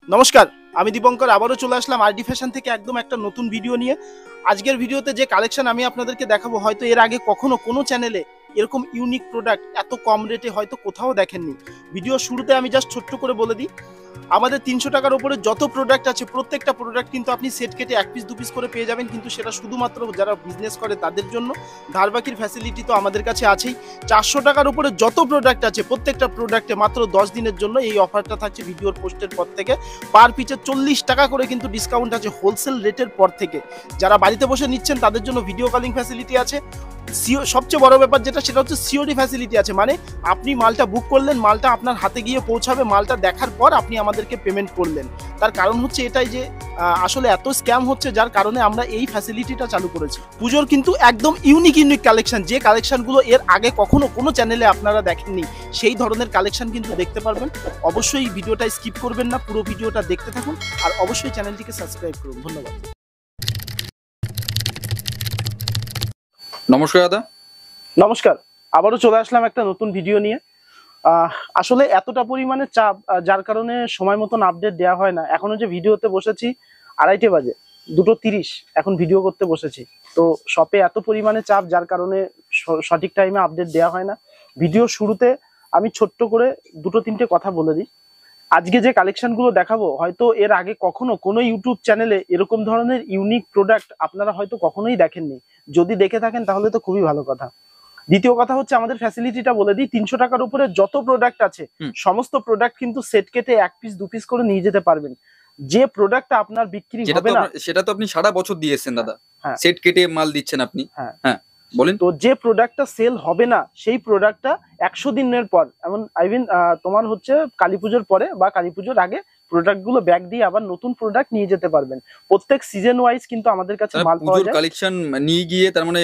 নমস্কার, আমি দীপঙ্কর আবারও চলে আসলাম আরডি ফ্যাশন থেকে একদম একটা নতুন ভিডিও নিয়ে। আজকের ভিডিওতে যে কালেকশন আমি আপনাদেরকে দেখাবো, হয়তো এর আগে কখনো কোনো চ্যানেলে এরকম ইউনিক প্রোডাক্ট এত কম রেটে হয়তো কোথাও দেখেননি। ভিডিও শুরুতে আমি জাস্ট ছোট্ট করে বলে দিই, আমাদের 300 টাকার উপরে যত প্রোডাক্ট আছে প্রত্যেকটা প্রোডাক্ট কিন্তু আপনি সেট কেটে 1 পিস 2 পিস করে পেয়ে যাবেন, কিন্তু সেটা শুধুমাত্র যারা বিজনেস করে তাদের জন্য। ধারবাকির ফ্যাসিলিটি তো আমাদের কাছে আছেই। 400 টাকার উপরে যত প্রোডাক্ট আছে প্রত্যেকটা প্রোডাক্টে মাত্র 10 দিনের জন্য এই অফারটা থাকছে ভিডিওর পোস্টের পর থেকে। পার পিচে 40 টাকা করে কিন্তু ডিসকাউন্ট আছে হোলসেল রেটের পর থেকে। যারা বাড়িতে বসে নিচ্ছেন তাদের জন্য ভিডিও কলিং ফ্যাসিলিটি আছে। সবচেয়ে বড় ব্যাপার যেটা, সেটা হচ্ছে সিওডি ফ্যাসিলিটি আছে। মানে আপনি মালটা বুক করলেন, মালটা আপনার হাতে গিয়ে পৌঁছাবে, মালটা দেখার পর আপনি আমাদেরকে পেমেন্ট করলেন। তার কারণ হচ্ছে এটাই যে আসলে এত স্ক্যাম হচ্ছে, যার কারণে আমরা এই ফ্যাসিলিটিটা চালু করেছি। পুজোর কিন্তু একদম ইউনিক কালেকশন, যে কালেকশনগুলো এর আগে কখনো কোনো চ্যানেলে আপনারা দেখেননি, সেই ধরনের কালেকশন কিন্তু দেখতে পারবেন। অবশ্যই ভিডিওটা স্কিপ করবেন না, পুরো ভিডিওটা দেখতে থাকুন, আর অবশ্যই চ্যানেলটিকে সাবস্ক্রাইব করুন। ধন্যবাদ। নমস্কার দাদা। নমস্কার, আবারও চলে আসলাম একটা নতুন ভিডিও নিয়ে। আসলে এতটা পরিমাণে চাপ, যার কারণে সময় মতন আপডেট দেওয়া হয় না। এখনো যে ভিডিওতে বসেছি 2:30 বাজে, 2:30 এখন ভিডিও করতে বসেছি। তো শপে এত পরিমাণে চাপ, যার কারণে সঠিক টাইমে আপডেট দেওয়া হয় না। ভিডিও শুরুতে আমি ছোট্ট করে 2-3টে কথা বলে দিই। আজকে যে কালেকশনগুলো দেখাবো, হয়তো এর আগে কখনো কোনো ইউটিউব চ্যানেলে এরকম ধরনের ইউনিক প্রোডাক্ট আপনারা হয়তো কখনোই দেখেননি। যদি দেখে থাকেন তাহলে তো খুবই ভালো কথা। দ্বিতীয় কথা হচ্ছে, আমাদের ফ্যাসিলিটিটা বলে দিই। 300 টাকার উপরে যত প্রোডাক্ট আছে সমস্ত প্রোডাক্ট কিন্তু সেট কেটে 1 পিস 2 পিস করে নিয়ে যেতে পারবেন। যে প্রোডাক্টটা আপনার বিক্রি হবে না, সেটা তো আপনি সারা বছর দিয়েছেন দাদা। হ্যাঁ, সেট কেটে মাল দিচ্ছেন আপনি। হ্যাঁ বলেন। তো যে প্রোডাক্টটা সেল হবে না, সেই প্রোডাক্টটা 100 দিনের পর, এমন তোমার হচ্ছে কালী পুজোর পরে বা কালী পুজোর আগে প্রোডাক্টগুলো ব্যাক দিয়ে আবার নতুন প্রোডাক্ট নিয়ে যেতে পারবেন। প্রত্যেক সিজন ওয়াইজ কিন্তু আমাদের কাছে মাল পাওয়া যায়। কালেকশন নিয়ে গিয়ে, তার মানে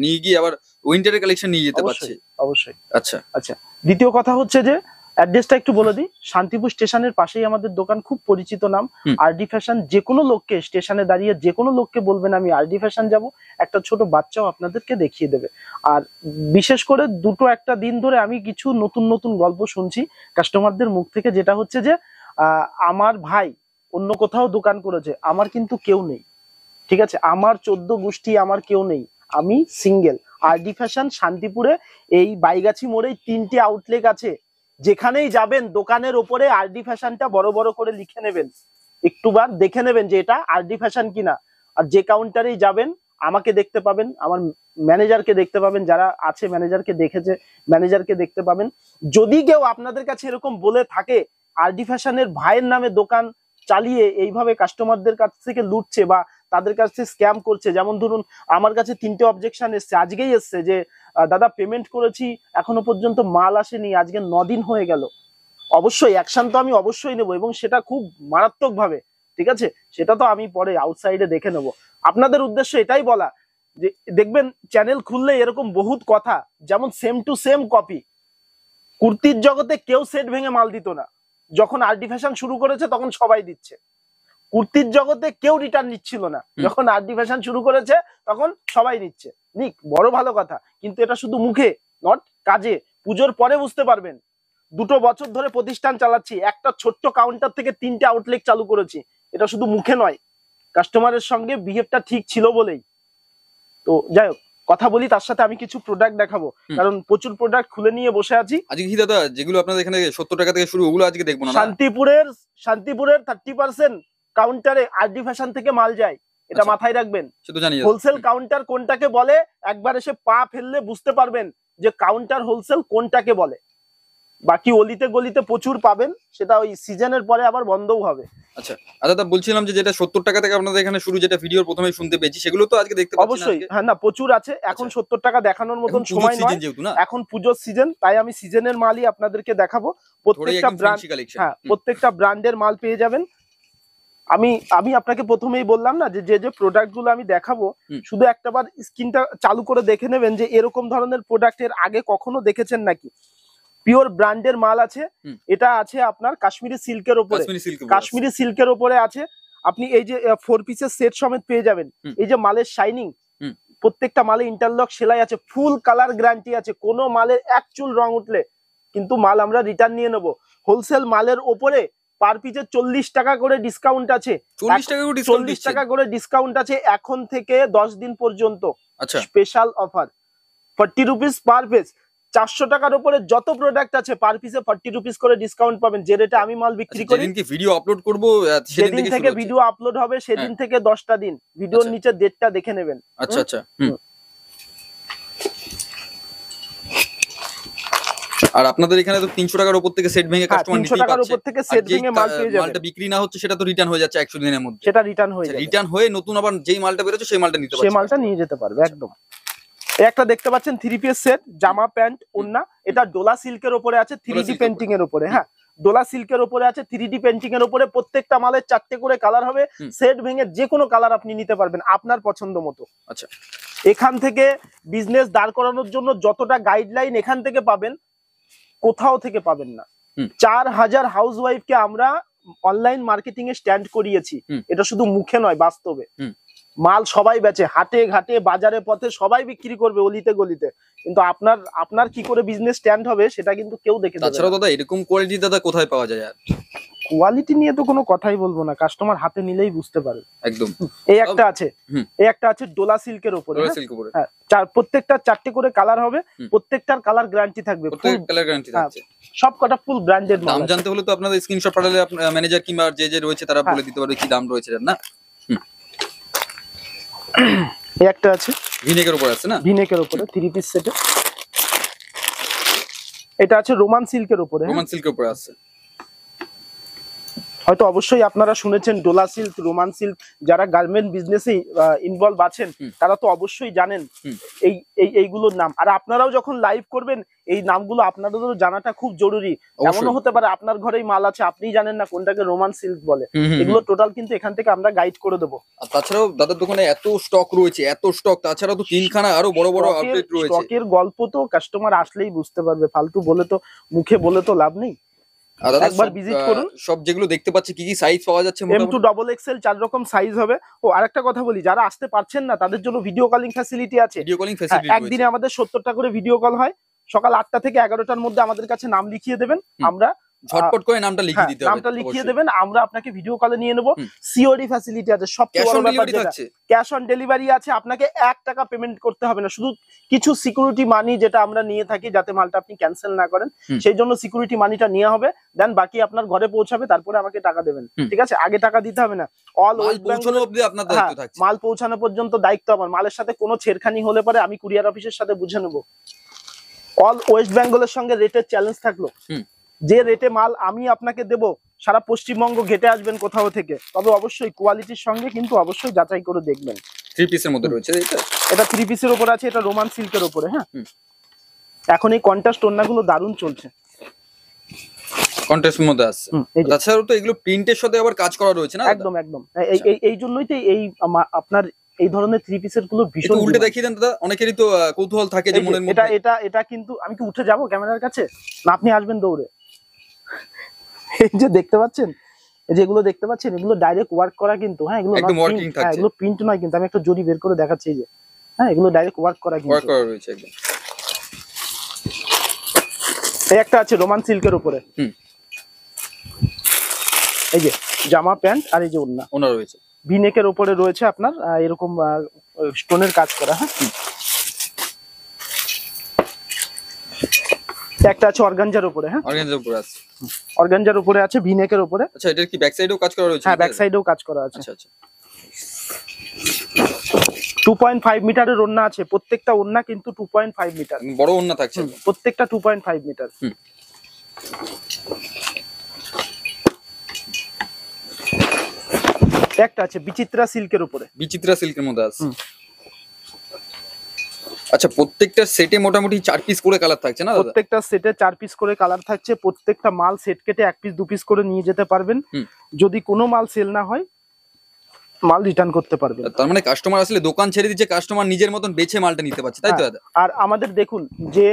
নিয়ে গিয়ে আবার উইন্টারের কালেকশন নিয়ে যেতে পারছে। অবশ্যই। আচ্ছা আচ্ছা, দ্বিতীয় কথা হচ্ছে যে অ্যাড্রেসটা একটু বলে দিই। শান্তিপুর স্টেশনের পাশেই আমাদের দোকান, খুব পরিচিত নাম আরডি ফ্যাশন। যে কোনো লোককে, স্টেশনে দাঁড়িয়ে যে কোনো লোককে বলবেন আমি আরডি ফ্যাশন যাব, একটা ছোট বাচ্চাও আপনাদেরকে দেখিয়ে দেবে। আর বিশেষ করে একটা দিন ধরে আমি কিছু নতুন নতুন গল্প শুনছি কাস্টমারদের মুখ থেকে, যেটা হচ্ছে যে আমার ভাই অন্য কোথাও দোকান করেছে, আমার কিন্তু কেউ নেই। ঠিক আছে, আমার 14 গোষ্ঠী, আমার কেউ নেই, আমি সিঙ্গেল। আরডি ফ্যাশন শান্তিপুরে এই বাইগাছি মোড়ে 3টে আউটলেট আছে। যেখানেই যাবেন দোকানের ওপরে আরডি ফ্যাশনটা বড় বড় করে লিখে নেবেন, একটুবার দেখে নেবেন যে এটা আরডি ফ্যাশন কিনা। আর যে কাউন্টারেই যাবেন আমাকে দেখতে পাবেন, আমার ম্যানেজারকে দেখতে পাবেন, যারা আছে ম্যানেজারকে দেখেছে ম্যানেজারকে দেখতে পাবেন। যদি কেউ আপনাদের কাছে এরকম বলে থাকে আরডি ফ্যাশনের ভাইয়ের নামে দোকান চালিয়ে এইভাবে কাস্টমারদের কাছ থেকে লুটছে বা তাদের কাছ থেকে স্ক্যাম করছে, যেমন ধরুন আমার কাছে 3টে অবজেকশন এসছে, আজকেই এসছে যে দাদা পেমেন্ট করেছি এখনো পর্যন্ত মাল আসেনি, আজকে 9 দিন হয়ে গেল। অবশ্যই অ্যাকশন তো আমি অবশ্যই নেব, এবং সেটা খুব মারাত্মক ভাবে। ঠিক আছে, সেটা তো আমি পরে আউটসাইডে দেখে নেব। আপনাদের উদ্দেশ্য এটাই বলা যে দেখবেন চ্যানেল খুললে এরকম বহুত কথা, যেমন সেম টু সেম কপি। কুর্তির জগতে কেউ সেট ভেঙে মাল দিত না, যখন আরডি ফ্যাশন শুরু করেছে তখন সবাই দিচ্ছে। কুর্তির জগতে কেউ রিটার্ন নিচ্ছিল না, যখন আরডি ফ্যাশন শুরু করেছে তখন সবাই নিচ্ছে। নিক, বড় ভালো কথা, কিন্তু এটা শুধু মুখে নট কাজে। পুজোর পরে বুঝতে পারবেন। 2 বছর ধরে প্রতিষ্ঠান চালাচ্ছি, একটা ছোট্ট কাউন্টার থেকে 3টে আউটলেট চালু করেছি। এটা শুধু মুখে নয়, কাস্টমারের সঙ্গে বিহেভটা ঠিক ছিল বলেই। তো যাই হোক, কথা বলি, তার সাথে আমি কিছু প্রোডাক্ট দেখাবো, কারণ প্রচুর প্রোডাক্ট খুলে নিয়ে বসে আছি। আজকে কি দাদা, যেগুলো আপনাদের এখানে 70 টাকা থেকে শুরু, ওগুলো আজকে দেখবো না? শান্তিপুরের 30% কাউন্টারে আরডি ফ্যাশন থেকে মাল যায়, এটা মাথায় রাখবেন। হোলসেল কাউন্টার কোনটাকে বলে একবার এসে পা ফেললে বুঝতে পারবেন যে কাউন্টার হোলসেল কোনটাকে বলে। বাকি অলিতে গলিতে প্রচুর পাবেন, সেটা ওই সিজনের পরে আবার বন্ধও হবে। আচ্ছা দাদা, বলছিলাম যে যেটা 70 টাকা থেকে আপনাদের এখানে শুরু, যেটা ভিডিওর প্রথমে শুনতে পেয়েছি, সেগুলো তো আজকে দেখতে পাচ্ছি না। অবশ্যই, হ্যাঁ, না প্রচুর আছে। এখন 70 টাকা দেখানোর মতন সময় নয়, এখন পুজোর সিজন, তাই আমি সিজনের মালই আপনাদেরকে দেখাবো। প্রত্যেকটা ব্র্যান্ড, হ্যাঁ, প্রত্যেকটা ব্র্যান্ডের মাল পেয়ে যাবেন। আমি আপনাকে প্রথমেই বললাম না যে যে প্রোডাক্ট গুলো আমি দেখাবো, শুধু একটাবার স্ক্রিনটা চালু করে দেখে নেবেন যে এরকম ধরনের প্রোডাক্টের আগে কখনো দেখেছেন নাকি। পিওর ব্র্যান্ডের মাল আছে। এটা আছে আপনার কাশ্মীরি সিল্কের উপরে, কাশ্মীরি সিল্কের উপরে আছে। আপনি এই যে 4 পিসের সেট সমেত পেয়ে যাবেন। এই যে মালের শাইনিং, প্রত্যেকটা মালে ইন্টারলক সেলাই আছে, ফুল কালার গ্যারান্টি আছে। কোনো মালের এক চুল রং উঠলে কিন্তু মাল আমরা রিটার্ন নিয়ে নেবো। হোলসেল মালের ওপরে পার পিসে 40 টাকা করে ডিসকাউন্ট আছে। 40 টাকা করে ডিসকাউন্ট 40 টাকা করে ডিসকাউন্ট আছে এখন থেকে 10 দিন পর্যন্ত। আচ্ছা, special offer 40 rupees per piece. 400 টাকার উপরে যত প্রোডাক্ট আছে পার পিসে 40 রুপিস করে ডিসকাউন্ট পাবেন, যে রেটে আমি মাল বিক্রি করি। যেদিনকে ভিডিও আপলোড করব সেদিন থেকে ভিডিও আপলোড হবে, সেদিন থেকে 10টা দিন, ভিডিওর নিচে ডেটটা দেখে নেবেন। আচ্ছা আচ্ছা। আর আপনাদের এখানে তো 300 টাকার উপর থেকে সেট ভেঙে কাস্টমার নিতেই 300 টাকার পাচ্ছে। উপর থেকে সেট ভেঙে মাল পেয়ে যাবেন। মালটা বিক্রি না হচ্ছে সেটা তো রিটার্ন হয়ে যাচ্ছে 100 দিনের মধ্যে। সেটা রিটার্ন হয়ে যাবে, রিটার্ন হয়ে নতুন আবার যেই মালটা বেরোচ্ছে সেই মালটা নিতে পারবে, সেই মালটা নিয়ে যেতে পারবে একদম। এই একটা দেখতে পাচ্ছেন 3 পিস সেট, জামা প্যান্ট ওড়না। এটা ডোলা সিল্কের উপরে আছে, 3D পেন্টিং এর উপরে। হ্যাঁ, ডোলা সিল্কের উপরে আছে, 3D পেন্টিং এর উপরে। প্রত্যেকটা মালের 4টে করে কালার হবে। সেট ভেঙে যে কোনো কালার আপনি নিতে পারবেন আপনার পছন্দ মতো। আচ্ছা, এখান থেকে বিজনেস দাঁড় করানোর জন্য যতটা গাইডলাইন এখান থেকে পাবেন, কোথাও থেকে পাবেন না। 4000 হাউস ওয়াইফকে আমরা অনলাইন মার্কেটিং এ স্ট্যান্ড করিয়েছি। এটা শুধু মুখে নয়, বাস্তবে। মাল সবাই বেচে, হাটে ঘাটে বাজারে পথে সবাই বিক্রি করবে, অলিতে গলিতে। কিন্তু আপনার কি করে বিজনেস স্ট্যান্ড হবে সেটা কিন্তু কেউ দেখে দেবে না। তাছাড়া দাদা এরকম কোয়ালিটি দাদা কোথায় পাওয়া যায়? আর কোয়ালিটি নিয়ে তো কোনো কথাই বলবো না, কাস্টমার হাতে নিলেই বুঝতে পারে একদম। এই একটা আছে ডোলা সিল্কের উপরে। হ্যাঁ, প্রত্যেকটা 4টে করে কালার হবে, প্রত্যেকটার কালার গ্যারান্টি থাকবে, প্রত্যেক কালার গ্যারান্টি থাকছে। সব কটা ফুল ব্র্যান্ডেড মাল। দাম জানতে হলে তো আপনাদের স্ক্রিনশট পাঠালে ম্যানেজার কিংবা যে রয়েছে তারা বলে দিতে পারবে কি দাম রয়েছে না। এই একটা আছে ভিনেকের উপর আছে না, ভিনেকের উপরে 3 পিস সেটে। এটা আছে রোমান সিল্কের উপরে। রোমান সিল্কের উপরে আছে। হয়তো অবশ্যই আপনারা শুনেছেন ডোলা সিল্ক, রোমান সিল্ক। যারা গার্মেন্ট বিজনেসে ইনভলভ আছেন তারা তো অবশ্যই জানেন এইগুলোর নাম। আর আপনারাও যখন লাইভ করবেন এই নামগুলো আপনাদেরও জানাটা খুব জরুরি। এমনও হতে পারে আপনার ঘরেই মাল আছে, আপনিই জানেন না কোনটাকে রোমান সিল্ক বলে। এগুলো টোটাল কিন্তু এখান থেকে আমরা গাইড করে দেবো। আর তাছাড়াও দাদার দোকানে এত স্টক রয়েছে, এত স্টক, তাছাড়াও তো তিনখানা আরো বড় বড় আপডেট রয়েছে। স্টকের গল্প তো কাস্টমার আসলেই বুঝতে পারবে, ফালতু বলে তো মুখে বলে তো লাভ নেই। একবার ভিজিট করুন। সব যেগুলো দেখতে পাচ্ছি কি কি সাইজ পাওয়া যাচ্ছে? M2 ডাবল এক্সেল 4 রকম সাইজ হবে। ও আরেকটা কথা বলি, যারা আসতে পারছেন না তাদের জন্য ভিডিও কলিং ফ্যাসিলিটি আছে। ভিডিও কলিং ফ্যাসিলিটি একদিনে আমাদের 70টা করে ভিডিও কল হয়। সকাল 8টা থেকে 11টার মধ্যে আমাদের কাছে নাম লিখিয়ে দেবেন, আমরা ঝটপট করে নামটা লিখিয়ে দিতে হবে। নামটা লিখিয়ে দেবেন, আমরা আপনাকে ভিডিও কলে নিয়ে নেব। সিওডি ফ্যাসিলিটি আছে, সবচেয়ে বড় ব্যাপার যেটা ক্যাশ অন ডেলিভারি আছে। আপনাকে 1 টাকা পেমেন্ট করতে হবে না, শুধু কিছু সিকিউরিটি মানি যেটা আমরা নিয়ে থাকি যাতে মালটা আপনি ক্যান্সেল না করেন, সেই জন্য সিকিউরিটি মানিটা নেওয়া হবে। দেন বাকি আপনার ঘরে পৌঁছাবে, তারপরে আমাকে টাকা দেবেন। ঠিক আছে, আগে টাকা দিতে হবে না। অল ওয়েস্ট বেঙ্গল অবধি আপনার দায়িত্ব থাকছে। মাল পৌঁছানো পর্যন্ত দায়িত্ব আমার। মালের সাথে কোনো ছেড়খানি হলে পরে আমি কুরিয়ার অফিসের সাথে বুঝে নেব। অল ওয়েস্ট বেঙ্গলের সঙ্গে রেটের চ্যালেঞ্জ থাকলো, যে রেটে মাল আমি আপনাকে দেব সারা পশ্চিমবঙ্গ ঘেটে আসবেন কোথাও থেকে, তবে অবশ্যই কোয়ালিটির সঙ্গে কিন্তু অবশ্যই যাচাই করে দেখবেন। 3 পিসের মধ্যে রয়েছে এটা 3 পিসের উপর আছে, এটা রোমান সিল্কের উপরে। হ্যাঁ, এখন এই কন্ট্রাস্ট ওড়নাগুলো দারুণ চলছে, কন্ট্রাস্টের মধ্যে আছে। তাছাড়াও তো এগুলো প্রিন্টের সাথে আবার কাজ করা রয়েছে না? একদম একদম। এই জন্যই তো এই আপনার এই ধরনের 3 পিসের গুলো ভীষণ। উল্টে দেখিয়ে দেন দাদা, অনেকেরই তো কৌতূহল থাকে যে মনের মধ্যে। এটা কিন্তু আমি কি উঠে যাব ক্যামেরার কাছে না, আপনি আসবেন দৌড়ে? এই যে দেখতে পাচ্ছেন, যেগুলো দেখতে পাচ্ছেন এগুলো ডাইরেক্ট ওয়ার্ক করা কিন্তু। হ্যাঁ, এগুলো একদম ওয়ার্কিং থাকছে, এগুলো প্রিন্ট নয় কিন্তু। আমি একটা জরি বের করে দেখাচ্ছি, এই যে হ্যাঁ, এগুলো ডাইরেক্ট ওয়ার্ক করা কিন্তু, ওয়ার্ক করা রয়েছে একদম। এই একটা আছে রোমান সিল্কের উপরে। এই যে জামা প্যান্ট আর এই যে ওড়না রয়েছে, ভিনেকের উপরে রয়েছে আপনার এরকম স্টোনের কাজ করা। হ্যাঁ, একটা আছে অর্গানজার উপরে। হ্যাঁ, অর্গানজার উপরে আছে, অর্গানজার উপরে আছে ভিনেকের উপরে। আচ্ছা, এটার কি ব্যাক সাইডেও কাজ করা রয়েছে? হ্যাঁ, ব্যাক সাইডেও কাজ করা আছে। আচ্ছা আচ্ছা। 2.5 মিটারের ওড়না আছে, প্রত্যেকটা ওড়না কিন্তু 2.5 মিটার বড় ওড়না থাকছে, প্রত্যেকটা 2.5 মিটার। একটা আছে বিচিত্রা সিল্কের উপরে, বিচিত্রা সিল্কের মধ্যে আছে। আচ্ছা, প্রত্যেকটা সেটে মোটামুটি 4 পিস করে কালার থাকছে না? প্রত্যেকটা সেটে 4 পিস করে কালার থাকছে। প্রত্যেকটা মাল সেট কেটে 1 পিস 2 পিস করে নিয়ে যেতে পারবেন। যদি কোনো মাল সেল না হয় মাল রিটার্ন করতে পারবেন। তার মানে কাস্টমার আসলে দোকান ছেড়ে দিচ্ছে, কাস্টমার নিজের মতন বেছে মালটা নিতে পারছে, তাই তো দাদা? আর আমাদের দেখুন যে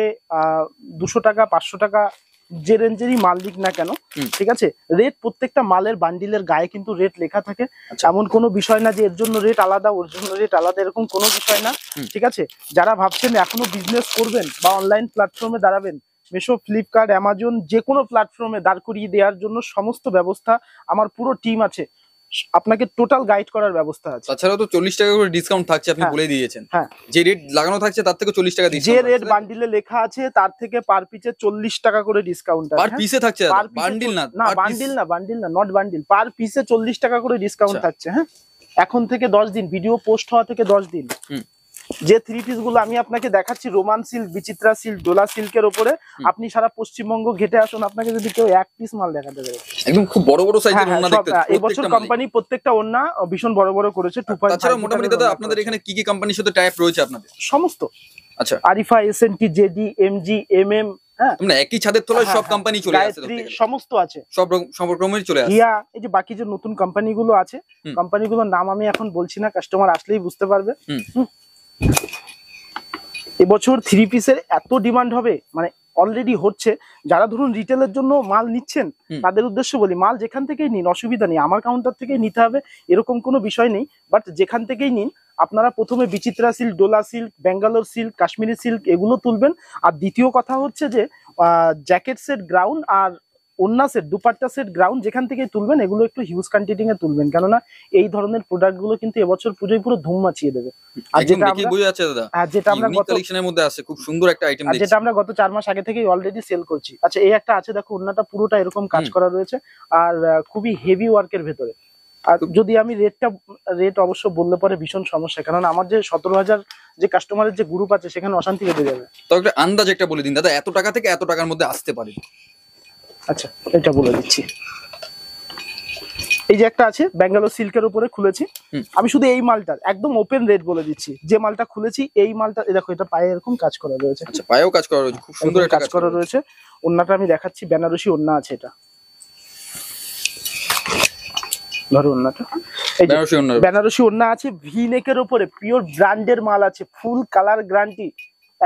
200 টাকা 500 টাকা যে রেঞ্জেরই মাল দিক না কেন, ঠিক আছে, রেট প্রত্যেকটা মালের বান্ডিলের গায়ে কিন্তু রেট লেখা থাকে। এমন কোনো বিষয় না যে এর জন্য রেট আলাদা ওর জন্য রেট আলাদা, এরকম কোনো বিষয় না। ঠিক আছে, যারা ভাবছেন এখনো বিজনেস করবেন বা অনলাইন প্ল্যাটফর্মে দাঁড়াবেন, মিশো, ফ্লিপকার্ট, অ্যামাজন যে কোনো প্ল্যাটফর্মে দাঁড় করিয়ে দেওয়ার জন্য সমস্ত ব্যবস্থা আমার পুরো টিম আছে, আপনাকে টোটাল গাইড করার ব্যবস্থা আছে। তাছাড়াও তো 40 টাকা করে ডিসকাউন্ট থাকছে, আপনি হ্যাঁ, বলে দিয়েছেন। হ্যাঁ, যে রেট লাগানো থাকছে তার থেকে 40 টাকা যে ডিসকাউন্ট রেট বান্ডিলে লেখা আছে তার থেকে পার পিসে 40 টাকা করে ডিসকাউন্ট পার আছে। পিসে থাকছে, পার বান্ডিল না, না, per piece। বান্ডিল না, নট বান্ডিল, পার পিসে 40 টাকা করে ডিসকাউন্ট আচ্ছা। থাকছে। হ্যাঁ, এখন থেকে 10 দিন, ভিডিও পোস্ট হওয়া থেকে 10 দিন। হুম। যে 3 পিস গুলো আমি আপনাকে দেখাচ্ছি, রোমান সিল্ক, বিচিত্রা সিল্ক, ডোলা সিল্কের উপরে, আপনি সারা পশ্চিমবঙ্গ ঘেটে আসুন, আপনাকে যদি কেউ এক পিস মাল দেখাতে পারে। একদম খুব বড় বড় সাইজের হ্যাঁ, ওন্না সব, দেখতে এই বছর কোম্পানি প্রত্যেকটা ওন্না ভীষণ বড় বড় করেছে। 2.5 তাছাড়া মোটামুটি মিটারের দাদা ওন্না আপনাদের করেছে। এখানে কি কি কোম্পানির সাথে টাই আপ রয়েছে আপনাদের? সমস্ত, আচ্ছা, Arifa, SNT, JD, MG, MM, হ্যাঁ, তোমরা একই ছাদের তলায় হ্যাঁ, সব হ্যাঁ, কোম্পানি চলে আসে, গায়ত্রী, সমস্ত আছে। সব রকমের চলে আসে। হিয়া, এই যে বাকি যে নতুন কোম্পানিগুলো আছে, হুম। কোম্পানিগুলোর নাম আমি এখন বলছি না, কাস্টমার আসলেই বুঝতে পারবে। হুম। হুম। এবছর 3 পিসের এত ডিমান্ড হবে, মানে অলরেডি হচ্ছে। যারা ধরুন রিটেলের জন্য মাল নিচ্ছেন, হুম। তাদের উদ্দেশ্য বলি, মাল যেখান থেকেই নিন, অসুবিধা নেই, আমার কাউন্টার থেকেই নিতে হবে এরকম কোনো বিষয় নেই। বাট যেখান থেকেই নিন, আপনারা প্রথমে Bichitra silk, Dola silk, Bangalore silk, Kashmiri silk এগুলো তুলবেন। আর দ্বিতীয় কথা হচ্ছে যে জ্যাকেট সেট, গ্রাউন্ড আর ওন্না সেট, দুপাট্টা সেট, গ্রাউন্ড যেখান থেকে তুলবেন, এগুলো একটু হিউজ কোয়ান্টিটি এ তুলবেন, কেননা এই ধরনের প্রোডাক্ট গুলো কিন্তু এবছর পুজোয় পুরো ধুম মাচিয়ে দেবে। আর একদম যেটা দেখেই আমরা, বোঝা যাচ্ছে দাদা, যেটা আমরা ইউনিক গত, কালেকশনের মধ্যে আছে, খুব সুন্দর একটা আইটেম আর দেখছি। যেটা আমরা গত 4 মাস আগে থেকেই অলরেডি সেল করছি। আচ্ছা, এই একটা আছে, দেখো ওন্নাটা পুরোটা এরকম কাজ হুম। করা রয়েছে, আর খুবই হেভি ওয়ার্কের ভেতরে। আর যদি আমি রেট অবশ্য বললে পরে ভীষণ সমস্যা, কারণ আমার যে 17,000 যে কাস্টমারের যে গ্রুপ আছে, সেখানে অশান্তি বেঁধে যাবে। তো একটা আন্দাজ একটা বলে দিন দাদা, এত টাকা থেকে এত টাকার মধ্যে আসতে পারে। আচ্ছা, এটা বলে দিচ্ছি। এই যে একটা আছে ব্যাঙ্গালোর সিল্কের উপরে খুলেছি, হুম। আমি শুধু এই মালটার একদম ওপেন রেট বলে দিচ্ছি। যে মালটা খুলেছি এই মালটা, দেখো এটা পায়ে এরকম কাজ করা রয়েছে, আচ্ছা, পায়েও কাজ করা রয়েছে, খুব সুন্দর এরকম একটা কাজ করা রয়েছে। ওন্নাটা আমি দেখাচ্ছি, বেনারসি ওন্না আছে এটা, ধরো ওন্নাটা, এই যে বেনারসি ওন্না। বেনারসি ওন্না আছে, ভি নেকের উপরে পিওর ব্র্যান্ডের মাল আছে, ফুল কালার গ্যারান্টি,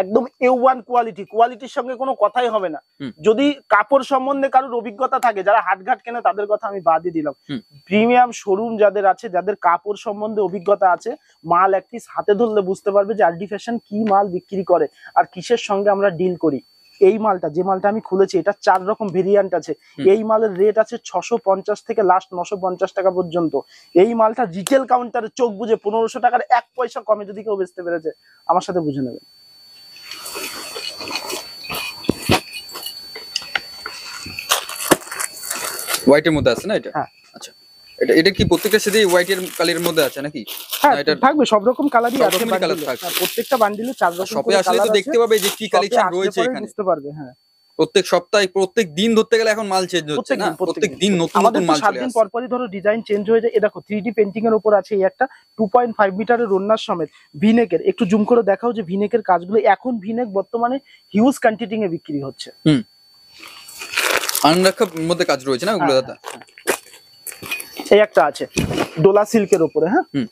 একদম A1 কোয়ালিটির সঙ্গে কোনো কথাই হবে না। হুম। যদি কাপড় সম্বন্ধে কারোর অভিজ্ঞতা থাকে, যারা হাটঘাট কেনে তাদের কথা আমি বাদই দিলাম, হুম। প্রিমিয়াম শোরুম যাদের আছে, যাদের কাপড় সম্বন্ধে অভিজ্ঞতা আছে, মাল এক পিস হাতে ধরলে বুঝতে পারবে যে আরডি ফ্যাশন কি মাল বিক্রি করে আর কিসের সঙ্গে আমরা ডিল করি। এই মালটা, যে মালটা আমি খুলেছি, এটা 4 রকম ভেরিয়েন্ট আছে। হুম। এই মালের রেট আছে 650 থেকে লাস্ট 950 টাকা পর্যন্ত। এই মালটা রিটেল কাউন্টারে চোখ বুঝে 1500 টাকার 1 পয়সা কমে যদি কেউ বেচতে পেরেছে, আমার সাথে বুঝে নেবে। হোয়াইটের মধ্যে আছে না এটা? হ্যাঁ। আচ্ছা, এটা কি প্রত্যেকটার সাথে হোয়াইটের কালারের মধ্যে আছে নাকি? হ্যাঁ, না, এটা থাকবে সব রকম কালারই সব আছে রকমের colour বান্ডিলে। থাকবে। হ্যাঁ, প্রত্যেকটা বান্ডিলে 4 রকম শপে করে আসলে কালার তো আছে, দেখতে পাবে যে কি কালেকশন শপে রয়েছে আসলে পরেই এখানে। বুঝতে পারবে। হ্যাঁ, প্রত্যেক সপ্তাহে, প্রত্যেক দিন ধরতে গেলে এখন মাল চেঞ্জ হচ্ছে না, প্রত্যেক দিন নতুন আমাদের নতুন তো মাল 7 চলে দিন আসছে। পর পরই ধরো ডিজাইন চেঞ্জ হয়ে যায়। এ দেখো 3D পেন্টিং এর উপর আছে এই একটা 2.5 মিটারের ওন্নার সমেত ভিনেকের, একটু জুম করে দেখাও যে ভিনেকের কাজগুলো এখন ভিনেক বর্তমানে হিউজ কোয়ান্টিটি এ বিক্রি হচ্ছে। হুম, আনরাখার মধ্যে কাজ রয়েছে না ওগুলো হ্যাঁ, দাদা? এই একটা আছে ডোলা সিল্কের উপরে। হ্যাঁ, হুম।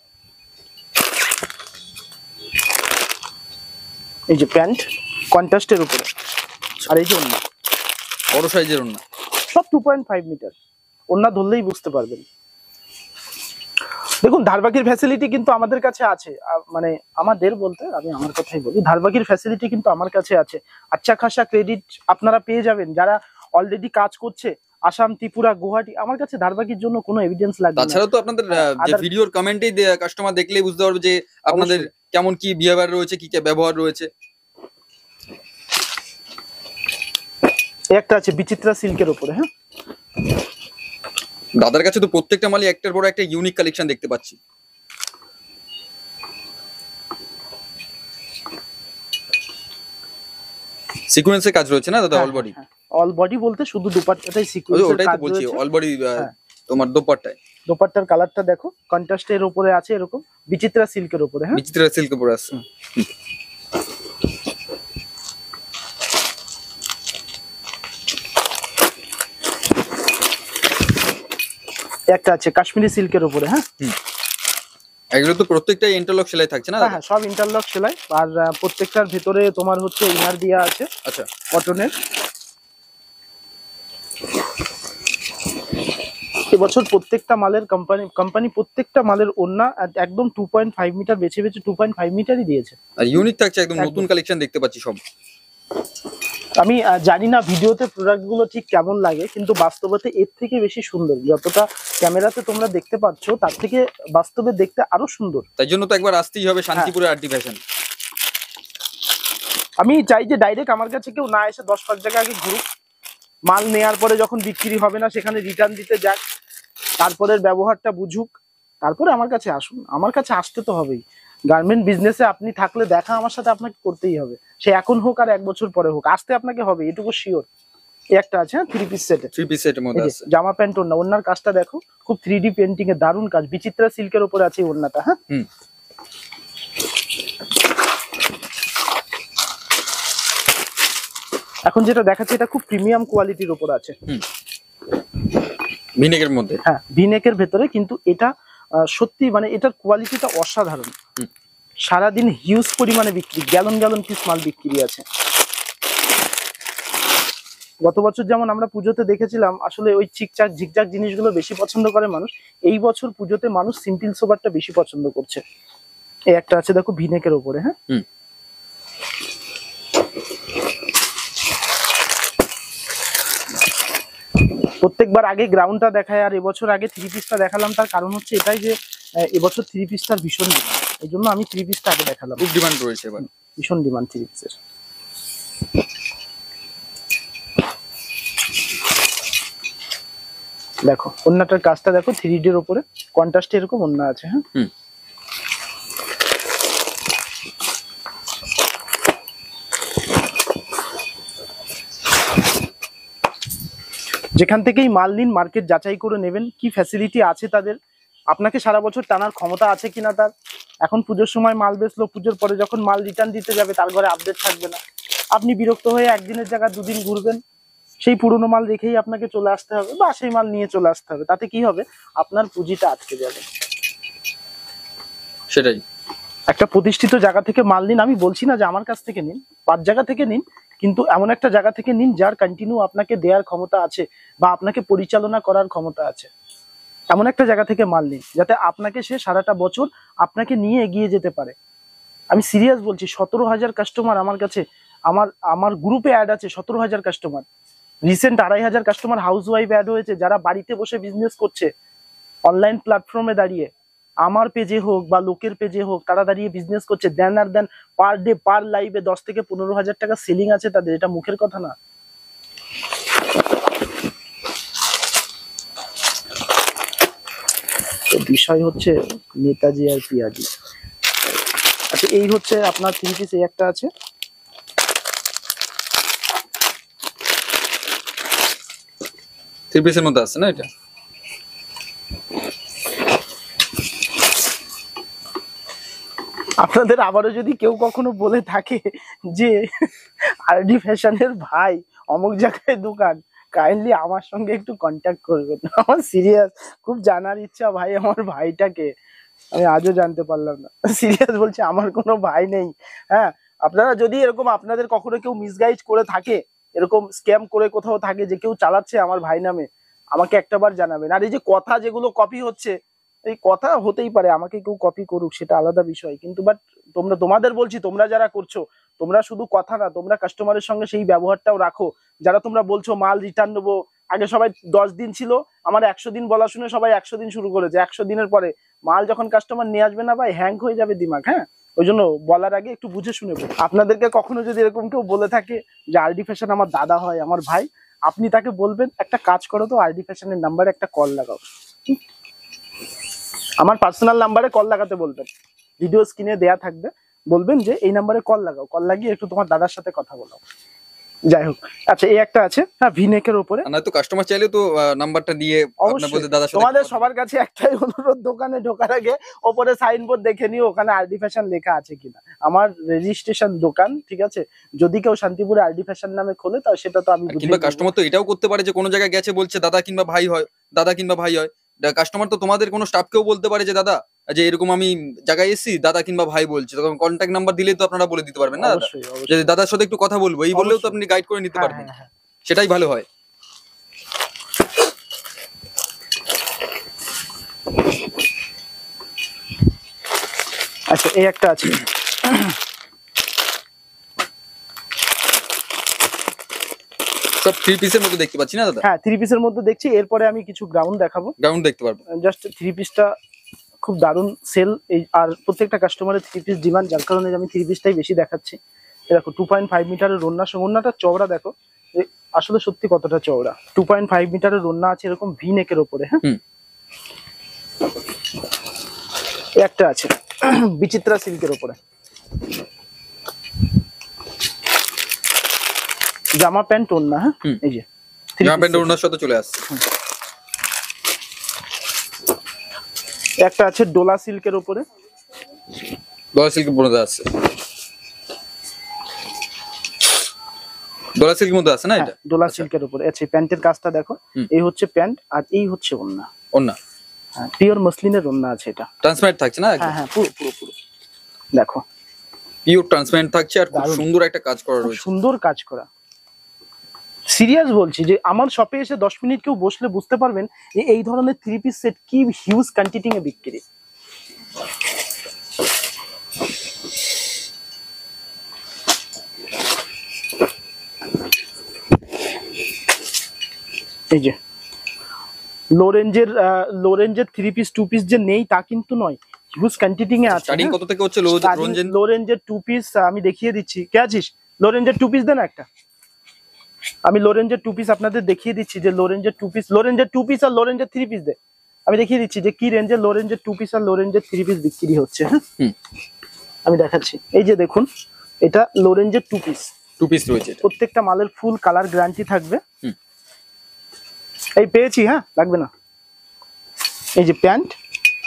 এই যে প্যান্ট কন্ট্রাস্টের উপরে, আর এই যে ওন্না, বড় সাইজের ওন্না, সব 2.5 মিটার। ওন্না ধরলেই বুঝতে পারবেন। দেখুন, ধারবাকির ফ্যাসিলিটি কিন্তু আমাদের কাছে আছে, মানে আমাদের বলতে আমি আমার কথাই বলি, ধারবাকির ফ্যাসিলিটি কিন্তু আমার কাছে আছে। আচ্ছা খাসা ক্রেডিট আপনারা পেয়ে যাবেন যারা অলরেডি কাজ করছে আসাম, ত্রিপুরা, গুয়াহাটি। আমার কাছে ধারবাকির জন্য কোনো এভিডেন্স লাগবে না। তাছাড়া তো আপনাদের যে other- ভিডিওর কমেন্টেই কাস্টমার দেখলেই বুঝতে পারবে যে আপনাদের অবশ্যই। কেমন কি বিহেভিয়ার রয়েছে, কি কি ব্যবহার রয়েছে। এই একটা আছে বিচিত্রা সিল্কের উপরে। হ্যাঁ, দাদার কাছে তো প্রত্যেকটা মালই একটার পর একটা ইউনিক কালেকশন দেখতে পাচ্ছি। সিকোয়েন্সের কাজ রয়েছে না দাদা? All body? অল বডি বলতে শুধু দুপাট্টাটাই সিকোয়েন্সের ওটাই কাজ তো বলছি, রয়েছে। অল বডি হ্যাঁ। তোমার দোপাট্টায়। দোপাট্টার কালারটা দেখো, কন্ট্রাস্টের উপরে আছে এরকম, বিচিত্রা সিল্কের উপরে। হ্যাঁ, বিচিত্র সিল্ক উপরে আছে। একটা আছে কাশ্মীরি সিল্কের উপরে। হ্যাঁ, এগুলো তো প্রত্যেকটাই ইন্টারলক সেলাই থাকছে না? হ্যাঁ, সব ইন্টারলক সেলাই, আর প্রত্যেকটার ভেতরে তোমার হচ্ছে ইনার দেওয়া আছে আচ্ছা, কটনের। এবছর প্রত্যেকটা মালের কোম্পানি প্রত্যেকটা মালের ওন্না একদম 2.5 মিটার বেছে বেছে 2.5 মিটারই দিয়েছে। আর ইউনিক থাকছে, একদম একদম। নতুন কালেকশন দেখতে পাচ্ছি সব। আমি জানি না ভিডিওতে প্রোডাক্ট গুলো ঠিক কেমন লাগে, কিন্তু বাস্তবতে এর থেকে বেশি সুন্দর। যতটা ক্যামেরাতে তোমরা দেখতে পাচ্ছ তার থেকে বাস্তবে দেখতে আরো সুন্দর। তাই জন্য তো একবার আসতেই হবে শান্তিপুরে আরডি ফ্যাশন। আমি চাই যে ডাইরেক্ট আমার কাছে কেউ না এসে 10-5 জায়গা আগে ঘুরুক, মাল নেয়ার পরে যখন বিক্রি হবে না সেখানে রিটার্ন দিতে যাক, তারপরের ব্যবহারটা বুঝুক, তারপরে আমার কাছে আসুন। আমার কাছে আসতে তো হবেই। গার্মেন্ট বিজনেসে আপনি থাকলে দেখা আমার সাথে আপনাকে করতেই হবে, সে এখন হোক আর 1 বছর পরে হোক, আসতে আপনাকে হবে, এটুকু শিওর। এই একটা আছে 3 পিস সেটে, 3 পিস সেটের মধ্যে আছে। জামা প্যান্ট ওড়না, ওড়নার কাজটা দেখো খুব 3D পেন্টিং এর দারুণ কাজ, বিচিত্রা সিল্কের উপরে আছে এই ওড়নাটা। হ্যাঁ, এখন যেটা দেখাচ্ছে এটা খুব প্রিমিয়াম কোয়ালিটির উপর আছে, ভিনেকের মধ্যে। হ্যাঁ, ভিনেকের ভেতরে, কিন্তু এটা সত্যি মানে এটার কোয়ালিটিটা অসাধারণ। সারাদিন হিউজ পরিমাণে বিক্রি, গ্যালন গ্যালন পিস মাল বিক্রি আছে। গত বছর যেমন আমরা পুজোতে দেখেছিলাম আসলে ওই চিকচাক ঝিকচাক জিনিসগুলো বেশি পছন্দ করে মানুষ, এই বছর পুজোতে মানুষ সিম্পল সোবারটা বেশি পছন্দ করছে। এই একটা আছে দেখো ভিনেকের উপরে। হ্যাঁ, প্রত্যেকবার আগে গ্রাউন্ডটা দেখায় আর এবছর আগে 3 পিসটা দেখালাম, তার কারণ হচ্ছে এটাই যে এবছর 3 পিসটার ভীষণ ডিমান্ড, এই জন্য আমি 3 পিসটা আগে দেখালাম। খুব ডিমান্ড রয়েছে এবার, ভীষণ ডিমান্ড 3 পিসের। দেখো ওন্নাটার কাজটা দেখো 3D এর উপরে কন্ট্রাস্টে এরকম ওন্না আছে। হ্যাঁ, যেখান থেকেই মাল নিন মার্কেট যাচাই করে নেবেন, কি ফ্যাসিলিটি আছে তাদের, আপনাকে সারা বছর টানার ক্ষমতা আছে কিনা তার। এখন পুজোর সময় মাল বেচলো, পুজোর পরে যখন মাল রিটার্ন দিতে যাবে তার ঘরে আপডেট থাকবে না, আপনি বিরক্ত হয়ে একদিনের জায়গা 2 দিন ঘুরবেন, সেই পুরনো মাল রেখেই আপনাকে চলে আসতে হবে বা সেই মাল নিয়ে চলে আসতে হবে। তাতে কি হবে, আপনার পুঁজিটা আটকে যাবে। সেটাই, একটা প্রতিষ্ঠিত জায়গা থেকে মাল নিন, আমি বলছি না যে আমার কাছ থেকে নিন, 5 জায়গা থেকে নিন, কিন্তু এমন একটা জায়গা থেকে নিন যার কন্টিনিউ আপনাকে দেওয়ার ক্ষমতা আছে বা আপনাকে পরিচালনা করার ক্ষমতা আছে। এমন একটা জায়গা থেকে মাল নিন যাতে আপনাকে সে সারাটা বছর আপনাকে নিয়ে এগিয়ে যেতে পারে। আমি সিরিয়াস বলছি, 17,000 কাস্টমার আমার কাছে, আমার গ্রুপে অ্যাড আছে 17,000 customer. Recent 2,500 customer housewife add হয়েছে যারা বাড়িতে বসে বিজনেস করছে, অনলাইন প্ল্যাটফর্মে দাঁড়িয়ে, আমার পেজে হোক বা লোকের পেজে হোক, তারা দাঁড়িয়ে বিজনেস করছে। দেন আর দেন পার ডে পার লাইভে 10 থেকে 15,000 টাকা সেলিং আছে তাদের, এটা মুখের কথা না। বিষয় হচ্ছে নেতাজি আর পিয়াজি। আচ্ছা, এই হচ্ছে আপনার 3 পিস, এই একটা আছে। থ্রি পিসের মধ্যে আছে না এটা? আপনাদের আবারও যদি কেউ কখনো বলে থাকে যে আরডি ফ্যাশনের ভাই অমুক জায়গায় দোকান, কাইন্ডলি আমার সঙ্গে একটু কন্ট্যাক্ট করবেন। আমার সিরিয়াস খুব জানার ইচ্ছা ভাই, আমার ভাইটাকে আমি আজও জানতে পারলাম না। সিরিয়াস বলছি, আমার কোনো ভাই নেই। হ্যাঁ, আপনারা যদি এরকম আপনাদের কখনো কেউ মিসগাইড করে থাকে, এরকম স্ক্যাম করে কোথাও থাকে যে কেউ চালাচ্ছে আমার ভাই নামে, আমাকে একটাবার জানাবেন। আর এই যে কথা যেগুলো কপি হচ্ছে, এই কথা হতেই পারে, আমাকে কেউ কপি করুক সেটা আলাদা বিষয়, কিন্তু বাট তোমাদের বলছি, তোমরা যারা করছো, তোমরা শুধু কথা না, তোমরা কাস্টমারের সঙ্গে সেই ব্যবহারটাও রাখো। যারা তোমরা বলছো মাল রিটার্ন নেবো, আগে সবাই 10 দিন ছিল, আমার 100 দিন বলা শুনে সবাই 100 দিন শুরু করেছে। 100 দিনের পরে মাল যখন কাস্টমার নিয়ে আসবে না ভাই, হ্যাং হয়ে যাবে দিমাগ। হ্যাঁ, ওই জন্য বলার আগে একটু বুঝে শুনে বলুন। আপনাদেরকে কখনো যদি এরকম কেউ বলে থাকে যে আরডি ফ্যাশন আমার দাদা হয়, আমার ভাই, আপনি তাকে বলবেন একটা কাজ করো তো, আরডি ফ্যাশনের নাম্বারে একটা কল লাগাও, আমার পার্সোনাল নাম্বারে কল লাগাতে বলবেন, ভিডিও স্ক্রিনে দেয়া থাকবে, বলবেন যে এই নাম্বারে কল লাগাও, কল লাগিয়ে একটু তোমার দাদার সাথে কথা বলো। যাই হোক, আচ্ছা এই একটা আছে, হ্যাঁ, ভিনেকের উপরে। না তো কাস্টমার চাইলে তো নাম্বারটা দিয়ে আপনার বলতে দাদার সাথে তোমাদের সবার কাছে একটাই অনুরোধ, দোকানে ঢোকার আগে ওপরে সাইনবোর্ড দেখে নিও ওখানে আরডি ফ্যাশন লেখা আছে কিনা। আমার রেজিস্ট্রেশন দোকান, ঠিক আছে, যদি কেউ শান্তিপুরে আরডি ফ্যাশন নামে খোলে তাহলে সেটা তো আমি কিংবা কাস্টমার তো এটাও করতে পারে যে কোনো জায়গায় গেছে বলছে দাদা কিংবা ভাই হয়, দাদা কিংবা ভাই হয়। কাস্টমার তো তোমাদের কোনো স্টাফকেও বলতে পারে যে দাদা, যে এরকম আমি জায়গায় এসেছি, দাদা কিংবা ভাই বলছে, তখন কন্ট্যাক্ট নাম্বার দিলেই তো আপনারা বলে দিতে পারবেন না যে দাদার সাথে একটু কথা বলবো, এই বললেও তো আপনি গাইড করে নিতে পারবেন, সেটাই ভালো হয়। আচ্ছা এই একটা আছে, সব 3 পিসের মধ্যে দেখতে পাচ্ছি না দাদা? হ্যাঁ 3 পিসের মধ্যে দেখছি, এরপরে আমি কিছু গ্রাউন্ড দেখাবো। গ্রাউন্ড দেখতে পারবো। জাস্ট 3 পিসটা খুব দারুণ সেল, এই আর প্রত্যেকটা কাস্টমারের 3 পিস ডিমান্ড, যার কারণে আমি 3 পিসটাই বেশি দেখাচ্ছি। এই দেখো 2.5 মিটারের রন্না, ওন্নাটা চওড়া দেখো, আসলে সত্যি কতটা চওড়া। 2.5 মিটারের রন্না আছে এরকম ভি নেকের উপরে। হ্যাঁ একটা আছে বিচিত্রা সিল্কের উপরে, জামা প্যান্ট ওন্না। হ্যাঁ এই যে জামা প্যান্ট ওন্নার সাথে চলে আসছে। একটা আছে ডোলা সিল্কের উপরে, ডোলা সিল্কের মধ্যে আছে, ডোলা সিল্কের মধ্যে আছে না এটা? ডোলা সিল্কের উপরে আছে। প্যান্টের কাজটা দেখো, এই হচ্ছে প্যান্ট আর এই হচ্ছে ওন্না। ওন্না হ্যাঁ পিওর মসলিনের ওন্না আছে এটা, ট্রান্সপারেন্ট থাকছে না? হ্যাঁ হ্যাঁ পুরো পুরো পুরো দেখো পিওর ট্রান্সপারেন্ট থাকছে আর খুব সুন্দর একটা কাজ করা রয়েছে, সুন্দর কাজ করা। সিরিয়াস বলছি যে আমার শপে এসে 10 মিনিট কেউ বসলে বুঝতে পারবেন যে এই ধরনের 3 পিস সেট কি হিউজ কোয়ান্টিটি এ বিক্রি। এই যে লো রেঞ্জের 3 পিস 2 পিস যে নেই তা কিন্তু নয়, হিউজ কোয়ান্টিটি এ আছে। স্টার্টিং কত থেকে হচ্ছে লো রেঞ্জের 2 পিস আমি দেখিয়ে দিচ্ছি। কে আছিস? লো রেঞ্জের 2 পিস দেন একটা। আমি লো রেঞ্জের 2 পিস আপনাদের দেখিয়ে দিচ্ছি যে লো রেঞ্জের 2 পিস, লো রেঞ্জের 2 পিস আর লো রেঞ্জের 3 পিস দে। আমি দেখিয়ে দিচ্ছি যে কি রেঞ্জে লো রেঞ্জের 2 পিস আর লো রেঞ্জের 3 পিস বিক্রি হচ্ছে। হ্যাঁ আমি দেখাচ্ছি, এই যে দেখুন এটা লো রেঞ্জের 2 পিস, 2 পিস রয়েছে। প্রত্যেকটা মালের ফুল কালার গ্যারান্টি থাকবে। এই পেয়েছি, হ্যাঁ লাগবে না। এই যে প্যান্ট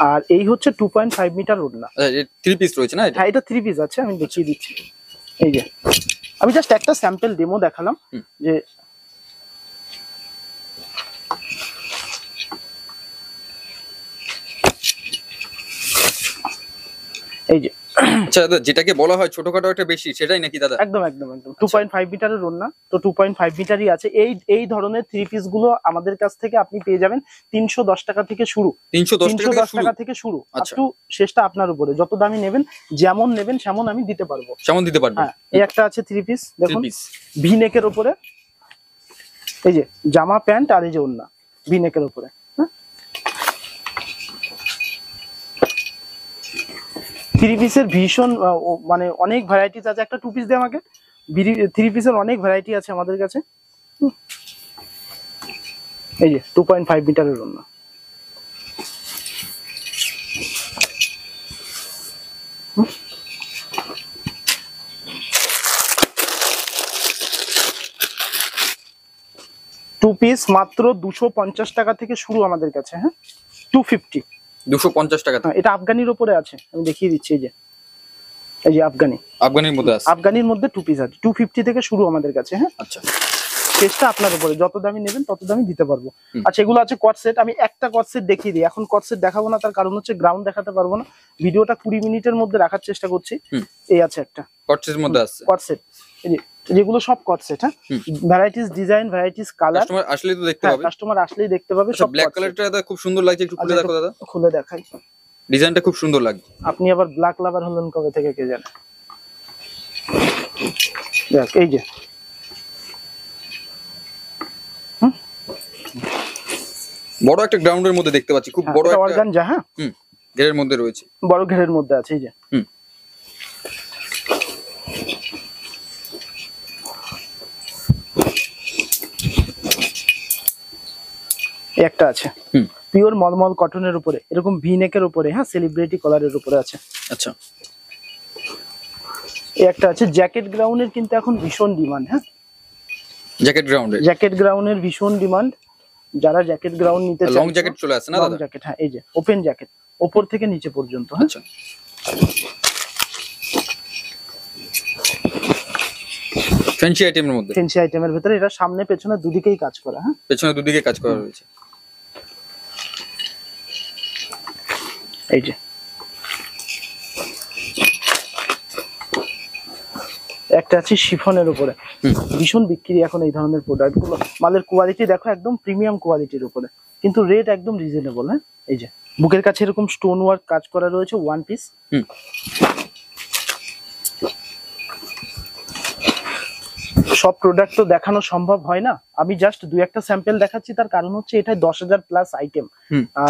আর এই হচ্ছে 2.5 মিটার ওড়না। আচ্ছা 3 পিস রয়েছে না এটা? হ্যাঁ এটা 3 পিস আছে, আমি দেখিয়ে দিচ্ছি। এই যে আমি জাস্ট একটা স্যাম্পল ডেমো দেখালাম যে এই যে আচ্ছা দাদা যেটাকে বলা হয় ছোটখাটো একটা বেশি, সেটাই নাকি দাদা? একদম একদম একদম 2.5 মিটারের ওড়না, তো 2.5 মিটারই আছে। এই ধরনের 3 পিস গুলো আমাদের কাছ থেকে আপনি পেয়ে যাবেন 310 টাকা থেকে শুরু। 310 টাকা থেকে শুরু, আচ্ছা। একটু শেষটা আপনার উপরে, যত দামি নেবেন যেমন নেবেন সেমন আমি দিতে পারবো। সেমন দিতে পারবেন। হ্যাঁ এই একটা আছে 3 পিস দেখুন, 3 পিস ভি নেকের উপরে, এই যে জামা প্যান্ট আর এই যে ওড়না ভি নেকের উপরে। হ্যাঁ 3 পিসের ভীষণ মানে অনেক ভ্যারাইটিস আছে। একটা 2 পিস দিয়ে আমাকে, 3 পিসের অনেক ভ্যারাইটি আছে আমাদের কাছে। এই যে 2.5 মিটারের ওড়না, টু পিস মাত্র 250 টাকা থেকে শুরু আমাদের কাছে। হ্যাঁ 250 250 টাকা। এটা আফগানির উপরে আছে, আমি দেখিয়ে দিচ্ছি। এই যে আফগানির মধ্যে আছে, আফগানির মধ্যে 2 পিস আছে, 250 থেকে শুরু আমাদের কাছে। হ্যাঁ আচ্ছা চেষ্টা আপনার উপরে, যত দামি নেবেন তত দামি দিতে পারবো। আচ্ছা এগুলো আছে কট সেট, আমি একটা কট সেট দেখিয়ে দিই। এখন কট সেট দেখাবো না, তার কারণ হচ্ছে গ্রাউন্ড দেখাতে পারবো না, ভিডিওটা 20 মিনিটের মধ্যে রাখার চেষ্টা করছি। এই আছে একটা কট সেটের মধ্যে আছে কট সেট, এই যে যেগুলো সব কট সেট। হ্যাঁ varieties design, varieties colour, customer আসলেই তো দেখতে পাবে। কাস্টমার আসলেই দেখতে পাবে। সব ব্ল্যাক কালারটা দাদা খুব সুন্দর লাগছে, একটু খুলে দেখো দাদা। খুলে দেখাই, ডিজাইনটা খুব সুন্দর লাগছে। আপনি আবার ব্ল্যাক লাভার হলেন কবে থেকে কে জানে। দেখ এই যে বড় একটা গ্রাউন্ডের মধ্যে দেখতে পাচ্ছি, খুব বড় একটা অর্গানজা। হ্যাঁ ঘেরের মধ্যে রয়েছে, বড় ঘেরের মধ্যে আছে। এই যে একটা আছে পিওর মলমল কটনের উপরে, এরকম ভি নেকের উপরে। হ্যাঁ সেলিব্রিটি কলারের উপরে আছে। আচ্ছা এই একটা আছে জ্যাকেট গ্রাউন্ডের, কিন্তু এখন ভীষণ ডিমান্ড। হ্যাঁ জ্যাকেট গ্রাউন্ডের ভীষণ ডিমান্ড, যারা জ্যাকেট গ্রাউন্ড নিতে চায়। লং জ্যাকেট চলে আসে না দাদা? জ্যাকেট, হ্যাঁ এই যে ওপেন জ্যাকেট, উপর থেকে নিচে পর্যন্ত। হ্যাঁ আচ্ছা ফ্যান্সি আইটেমের মধ্যে, ফ্যান্সি আইটেমের ভিতরে এটা সামনে পেছনে দুদিকেই কাজ করা। হ্যাঁ পেছনে দুদিকে কাজ করা রয়েছে। এই যে একটা আছে শিফনের উপরে, ভীষণ বিক্রি এখন এই ধরনের প্রোডাক্ট গুলো। মালের কোয়ালিটি দেখো একদম প্রিমিয়াম কোয়ালিটির উপরে, কিন্তু রেট একদম রিজনেবল। হ্যাঁ এই যে বুকের কাছে এরকম স্টোন ওয়ার্ক কাজ করা রয়েছে, ওয়ান পিস। সব প্রোডাক্ট তো দেখানো সম্ভব হয় না, আমি জাস্ট দুই একটা স্যাম্পল দেখাচ্ছি, তার কারণ হচ্ছে এটাই 10,000 প্লাস আইটেম।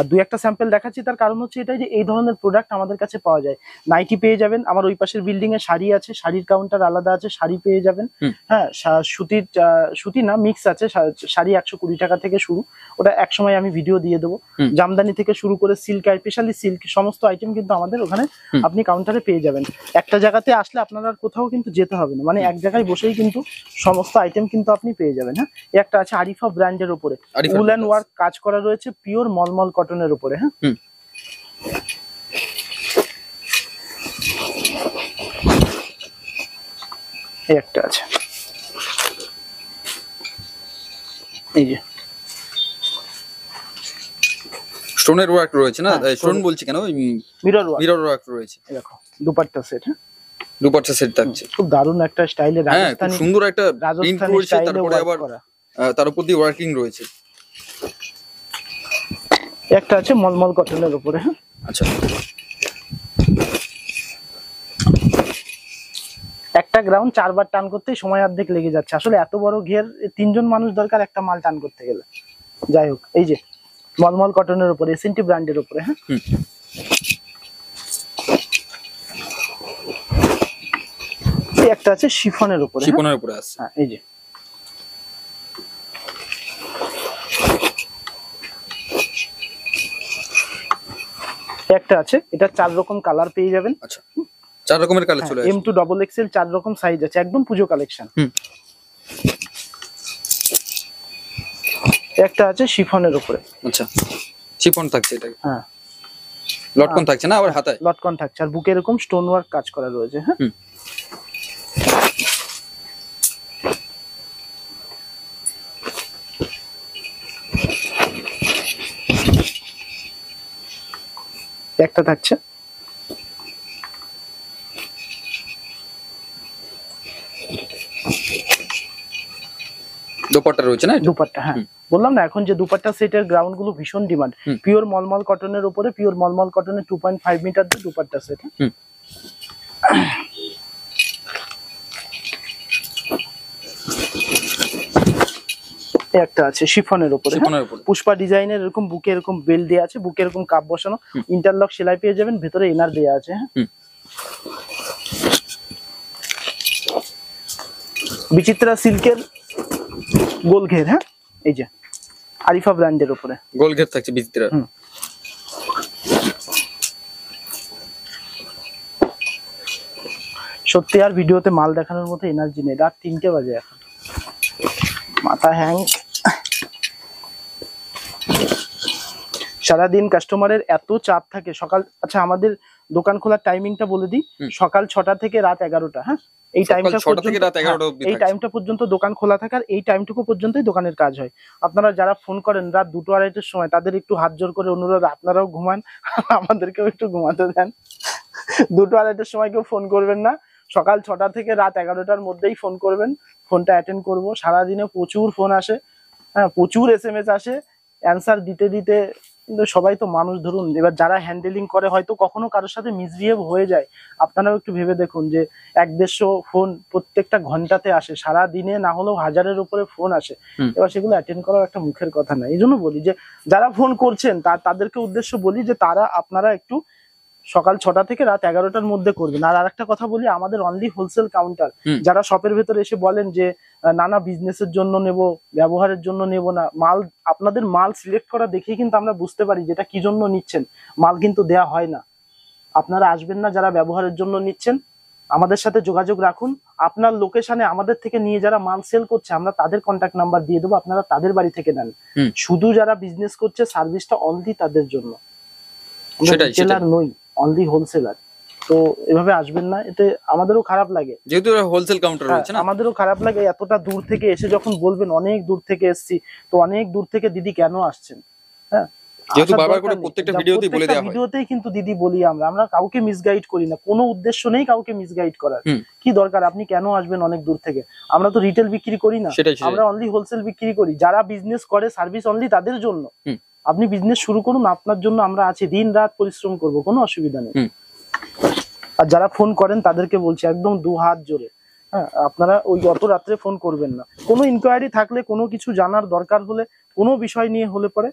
দুই একটা স্যাম্পল দেখাচ্ছি তার কারণ হচ্ছে এটাই যে এই ধরনের প্রোডাক্ট আমাদের কাছে পাওয়া যায়। নাইটি পেয়ে যাবেন, আমার ওই পাশের বিল্ডিং এ শাড়ি আছে, শাড়ির কাউন্টার আলাদা আছে, শাড়ি পেয়ে যাবেন। হ্যাঁ, সুতি না মিক্স আছে, শাড়ি 120 টাকা থেকে শুরু, ওটা এক সময় আমি ভিডিও দিয়ে দেবো। জামদানি থেকে শুরু করে সিল্ক, স্পেশালি সিল্ক সমস্ত আইটেম কিন্তু আমাদের ওখানে আপনি কাউন্টারে পেয়ে যাবেন। একটা জায়গাতে আসলে আপনারা আর কোথাও কিন্তু যেতে হবে না, মানে এক জায়গায় বসেই কিন্তু সমস্ত আইটেম কিন্তু আপনি পেয়ে যাবেন। হ্যাঁ, একটা আছে আরিফা ব্র্যান্ডের উপরে, উল অ্যান্ড ওয়ার্ক কাজ করা রয়েছে, পিওর মলমল কটনের উপরে। হ্যাঁ, এই একটা আছে, এই যে স্টোনের ওয়ার্ক রয়েছে না, স্টোন বলছি কেন, মিরর ওয়ার্ক রয়েছে। দেখো দুপাট্টা সেট, হ্যাঁ দুপাট্টা সেট থাকছে, খুব দারুণ একটা স্টাইলে, হ্যাঁ খুব সুন্দর একটা প্রিন্ট রয়েছে, তারপরে আবার তার উপর দিয়ে ওয়ার্কিং রয়েছে। একটা আছে মলমল কটনের উপরে। হ্যাঁ, আচ্ছা, একটা গ্রাউন্ড 4 বার টান করতেই সময় অর্ধেক লেগে যাচ্ছে। আসলে এত বড় ঘের 3 জন মানুষ দরকার একটা মাল টান করতে গেলে। যাই হোক, এই যে মলমল কটনের উপরে, এসএনটি ব্র্যান্ডের উপরে। হ্যাঁ, একটা আছে শিফনের উপরে, শিফনের উপরে আছে। হ্যাঁ, এই যে একটা আছে, এটা 4 রকম কালার পেয়ে যাবেন। আচ্ছা, 4 রকমের কালার চলে আসে, M2 ডাবল এক্সেল 4 রকম সাইজ আছে, একদম পুজো কালেকশন। একটা আছে শিফনের উপরে। আচ্ছা, শিফন থাকছে, এটা হ্যাঁ লটকন থাকছে না, আবার হাতায় লটকন থাকছে, আর বুকে এরকম স্টোন ওয়ার্ক কাজ করা রয়েছে। হ্যাঁ, একটা থাকছে, দোপাট্টা রয়েছে না, দুপাট্টা। হ্যাঁ, বললাম না এখন যে দুপাট্টা সেটের গ্রাউন্ড গুলো ভীষণ ডিমান্ড। পিওর মলমল কটনের উপরে, পিওর মলমল কটনের 2.5 মিটার দিয়ে দুপাট্টা সেট। একটা আছে শিফনের উপরে, পুষ্পা ডিজাইনের, এরকম বুকে এরকম বেল দেওয়া আছে, বুকে এরকম কাপ বসানো, ইন্টারলক সেলাই পেয়ে যাবেন, ভেতরে এনার দেওয়া আছে। হ্যাঁ, বিচিত্রা সিল্কের গোল ঘের। হ্যাঁ, এই যে আরিফা ব্র্যান্ডের উপরে গোল ঘের থাকছে বিচিত্রা। সত্যি আর ভিডিওতে মাল দেখানোর মতো এনার্জি নেই, রাত 3টে বাজে এখন, মাথা হ্যাং। সারাদিন কাস্টমারের এত চাপ থাকে সকাল। আচ্ছা, আমাদের দোকান খোলার টাইমিংটা বলে দিই, সকাল 6টা থেকে রাত 11টা। হ্যাঁ, এই টাইমটা পর্যন্ত দোকান খোলা থাকে, আর এই টাইমটুকু পর্যন্তই দোকানের কাজ হয়। আপনারা যারা ফোন করেন রাত 2টো 2:30টার সময়, তাদের একটু হাত জোর করে অনুরোধ, আপনারাও ঘুমান, আমাদেরকেও একটু ঘুমাতে দেন। 2টো 2:30টার সময় কেউ ফোন করবেন না, সকাল 6টা থেকে রাত 11টার মধ্যেই ফোন করবেন, ফোনটা অ্যাটেন্ড করবো। সারাদিনে প্রচুর ফোন আসে, হ্যাঁ প্রচুর SMS আসে, অ্যান্সার দিতে দিতে, কিন্তু সবাই তো মানুষ, ধরুন এবার যারা হ্যান্ডেলিং করে হয়তো কখনো কারোর সাথে মিসবিহেভ হয়ে যায়। আপনারাও একটু ভেবে দেখুন যে 150 ফোন প্রত্যেকটা ঘন্টাতে আসে, সারা দিনে না হলেও 1000-এর উপরে ফোন আসে। এবার সেগুলো অ্যাটেন্ড করার একটা মুখের কথা না। এই জন্য বলি যে যারা ফোন করছেন তাদেরকে উদ্দেশ্য বলি যে আপনারা একটু সকাল 6টা থেকে রাত 11টার মধ্যে করবেন। আর আরেকটা কথা বলি, আমাদের অনলি হোলসেল কাউন্টার। যারা শপের ভেতরে এসে বলেন যে নানা বিজনেসের জন্য নেব, ব্যবহারের জন্য নেব না, মাল আপনাদের মাল সিলেক্ট করা দেখেই কিন্তু আমরা বুঝতে পারি যেটা কি জন্য নিচ্ছেন। মাল কিন্তু দেয়া হয় না, আপনারা আসবেন না যারা ব্যবহারের জন্য নিচ্ছেন, আমাদের সাথে যোগাযোগ রাখুন। আপনার লোকেশনে আমাদের থেকে নিয়ে যারা মাল সেল করছে, আমরা তাদের কন্ট্যাক্ট নাম্বার দিয়ে দেবো, আপনারা তাদের বাড়ি থেকে নেন। শুধু যারা বিজনেস করছে, সার্ভিসটা অনলি তাদের জন্য, রিটেলার নই, অনলি হোলসেলার। তো এভাবে আসবেন না, এতে আমাদেরও খারাপ লাগে, যেহেতু হোলসেল কাউন্টার রয়েছে না, আমাদেরও খারাপ লাগে। এতটা দূর থেকে এসে যখন বলবেন অনেক দূর থেকে এসেছি, তো অনেক দূর থেকে দিদি কেন আসছেন? হ্যাঁ, যেহেতু বারবার করে প্রত্যেকটা ভিডিওতেই বলে দেওয়া হয়, ভিডিওতেই কিন্তু দিদি বলি, আমরা কাউকে মিসগাইড করি না, কোনো উদ্দেশ্য নেই কাউকে মিসগাইড করার। কি দরকার, আপনি কেন আসবেন অনেক দূর থেকে? আমরা তো রিটেল বিক্রি করি না, আমরা অনলি হোলসেল বিক্রি করি। যারা বিজনেস করে, সার্ভিস অনলি তাদের জন্য। আপনি বিজনেস শুরু করুন, আপনার জন্য আমরা আছি, দিন রাত পরিশ্রম করব, কোনো অসুবিধা নেই। আর যারা ফোন করেন তাদেরকে বলছি একদম 2 হাত জোরে হ্যাঁ, আপনারা ওই অত রাত্রে ফোন করবেন না। কোনো ইনকোয়ারি থাকলে, কোনো কিছু জানার দরকার হলে, কোনো বিষয় নিয়ে হলে পরে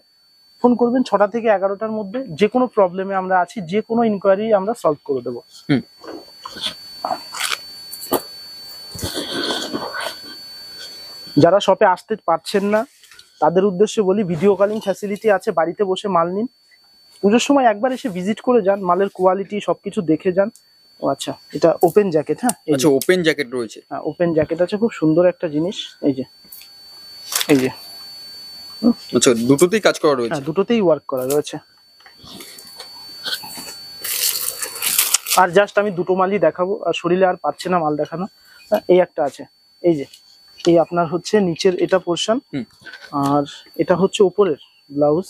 ফোন করবেন 6টা থেকে 11টার মধ্যে। যে কোনো প্রবলেমে আমরা আছি, যে কোনো ইনকোয়ারি আমরা সলভ করে দেবো। হুম। যারা শপে আসতে পারছেন না তাদের উদ্দেশ্যে বলি, ভিডিও কলিং ফ্যাসিলিটি আছে, বাড়িতে বসে মাল নিন। পুজোর সময় একবার এসে ভিজিট করে যান, মালের কোয়ালিটি সবকিছু দেখে যান। ও আচ্ছা, এটা ওপেন জ্যাকেট। হ্যাঁ, আচ্ছা, ওপেন জ্যাকেট রয়েছে। হ্যাঁ, ওপেন জ্যাকেট আছে, খুব সুন্দর একটা জিনিস। এই যে, এই যে, আচ্ছা, দুটোতেই কাজ করা রয়েছে। হ্যাঁ, দুটোতেই ওয়ার্ক করা রয়েছে। আর জাস্ট আমি দুটো মালই দেখাবো, আর শরীরে আর পাচ্ছে না মাল দেখানো। হ্যাঁ, এই একটা আছে, এই যে, এই আপনার হচ্ছে নিচের এটা পোর্শন, আর এটা হচ্ছে উপরের ব্লাউজ,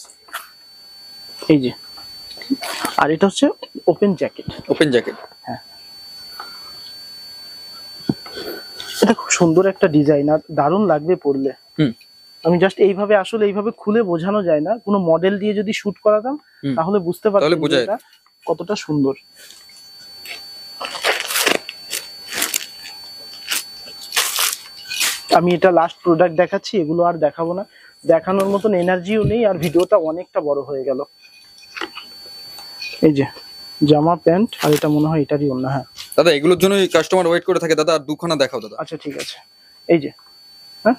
এই যে, আর এটা হচ্ছে ওপেন জ্যাকেট। ওপেন জ্যাকেট, হ্যাঁ, এটা খুব সুন্দর একটা ডিজাইন, আর দারুণ লাগবে পরলে। আমি জাস্ট এইভাবে, আসলে এইভাবে খুলে বোঝানো যায় না, কোনো মডেল দিয়ে যদি শুট করাতাম তাহলে বুঝতে পারতাম এটা কতটা সুন্দর। আমি এটা লাস্ট প্রোডাক্ট দেখাচ্ছি, এগুলো আর দেখাবো না, দেখানোর মতন এনার্জিও নেই, আর ভিডিওটা অনেকটা বড় হয়ে গেল। এই যে জামা প্যান্ট, আর এটা মনে হয় এটারই অন্য। হ্যাঁ দাদা, এগুলোর জন্য কাস্টমার ওয়েট করে থাকে দাদা, আর দুখানা দেখাও দাদা। আচ্ছা ঠিক আছে, এই যে, হ্যাঁ,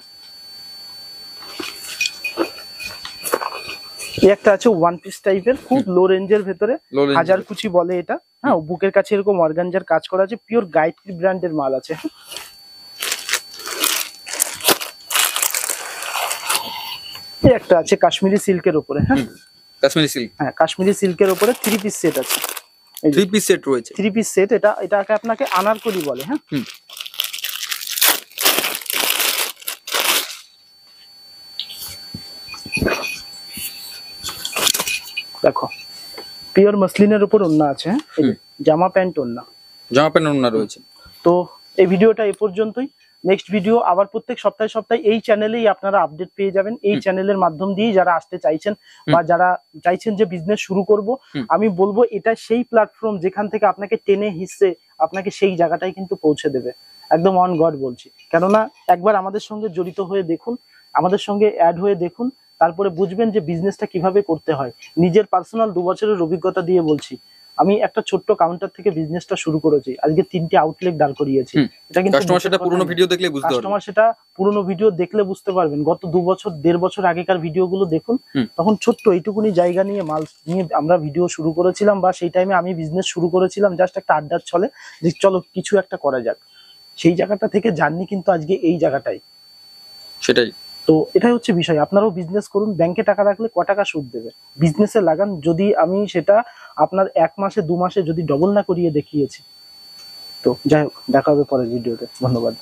এই একটা আছে ওয়ান পিস টাইপের, খুব লো রেঞ্জের ভেতরে, হাজার কুচি বলে এটা। হ্যাঁ, বুকের কাছে এরকম অর্গানজার কাজ করা আছে, পিওর গায়ত্রী ব্র্যান্ডের মাল আছে। এই একটা আছে কাশ্মীরি সিল্কের উপরে। হ্যাঁ, কাশ্মীরি সিল্ক, হ্যাঁ, কাশ্মীরি সিল্কের উপরে 3 পিস সেট আছে। 3 পিস সেট রয়েছে। 3 পিস সেট, এটাকে আপনাকে আনারকলি বলে। হ্যাঁ, দেখো পিওর মসলিনের উপর ওন্না আছে। হ্যাঁ, জামা প্যান্ট ওন্না, জামা প্যান্ট ওন্না রয়েছে। তো এই ভিডিওটা এই পর্যন্তই। নেক্সট ভিডিও আবার প্রত্যেক সপ্তাহে সপ্তাহে এই চ্যানেলেই আপনারা আপডেট পেয়ে যাবেন। এই চ্যানেলের মাধ্যম দিয়েই যারা আসতে চাইছেন বা যারা চাইছেন যে বিজনেস শুরু করব, আমি বলবো এটা সেই প্ল্যাটফর্ম যেখান থেকে আপনাকে টেনে হিসে আপনাকে সেই জায়গাটাই কিন্তু পৌঁছে দেবে, একদম অন গড বলছি। কেননা একবার আমাদের সঙ্গে জড়িত হয়ে দেখুন, আমাদের সঙ্গে অ্যাড হয়ে দেখুন, তারপরে বুঝবেন যে বিজনেসটা কিভাবে করতে হয়। নিজের পার্সোনাল 2 বছরের অভিজ্ঞতা দিয়ে বলছি, আমি একটা ছোট্ট কাউন্টার থেকে বিজনেসটা শুরু করেছি, আজকে 3টে আউটলেট দাঁড় করিয়েছি। এটা কিন্তু কাস্টমার সেটা পুরনো ভিডিও দেখলে বুঝতে পারবে, কাস্টমার সেটা পুরনো ভিডিও দেখলে বুঝতে পারবেন। গত 2 বছর 1.5 বছর আগেকার ভিডিওগুলো দেখুন, তখন ছোট্ট এইটুকুনি জায়গা নিয়ে মাল নিয়ে আমরা ভিডিও শুরু করেছিলাম, বা সেই টাইমে আমি বিজনেস শুরু করেছিলাম জাস্ট একটা আড্ডার ছলে, যে চলো কিছু একটা করা যাক। সেই জায়গাটা থেকে জার্নি কিন্তু আজকে এই জায়গাটাই। সেটাই তো এটাই হচ্ছে বিষয়। আপনারাও বিজনেস করুন, ব্যাংকে টাকা রাখলে ক টাকা সুদ দেবে, বিজনেসে লাগান। যদি আমি সেটা আপনার 1 মাসে 2 মাসে যদি ডবল না করিয়ে দেখিয়েছি, তো যাই হোক, দেখা হবে পরের ভিডিওতে। ধন্যবাদ।